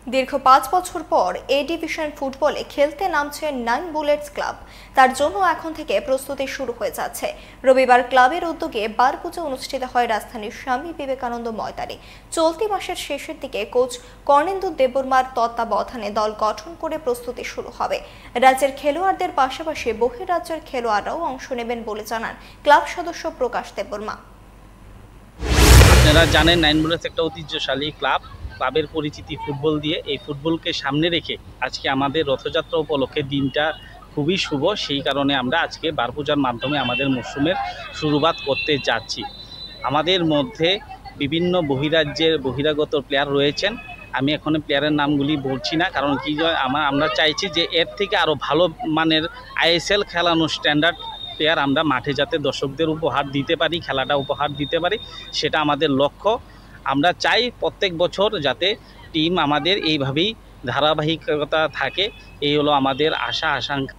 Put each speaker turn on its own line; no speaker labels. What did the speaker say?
দীর্ঘ 5 বছর পর এ ডিভিশন ফুটবলে খেলতে নামছে 9 বুলেটস ক্লাব। তার জন্য এখন থেকে প্রস্তুতি শুরু হয়ে যাচ্ছে। রবিবার ক্লাবের উদ্যোগে বারপুজা অনুষ্ঠিত হয় রাজধানীর স্বামী বিবেকানন্দ ময়দানে। চলতি মাসের শেষের দিকে কোচ কর্ণেন্দু দেববর্মার তত্ত্বাবধানে দল গঠন করে প্রস্তুতি শুরু হবে। রাজ্যের খেলোয়াড়দের পাশাপাশি বহিরাজ্যের খেলোয়াড়রাও অংশ নেবেন বলে জানান ক্লাব সদস্য প্রকাশ দেববর্মা।
আপনারা জানেন 9 বুলেটস একটা ঐতিহ্যশালী ক্লাবের পরিচিতি ফুটবল দিয়ে। এই ফুটবলকে সামনে রেখে আজকে আমাদের রথযাত্রা উপলক্ষে দিনটা খুবই শুভ। সেই কারণে আমরা আজকে বারপূজার মাধ্যমে আমাদের মরশুমের শুরুবাত করতে যাচ্ছি। আমাদের মধ্যে বিভিন্ন বহিরাগত প্লেয়ার রয়েছেন। আমি এখন প্লেয়ারের নামগুলি বলছি না, কারণ কি আমরা চাইছি যে এর থেকে আরও ভালো মানের ISL খেলানো স্ট্যান্ডার্ড প্লেয়ার আমরা মাঠে যাতে দর্শকদের উপহার দিতে পারি, খেলাটা উপহার দিতে পারি, সেটা আমাদের লক্ষ্য। আমরা চাই প্রত্যেক বছর যাতে টিম আমাদের এইভাবেই ধারাবাহিকতা থাকে, এই হলো আমাদের আশা আকাঙ্ক্ষা।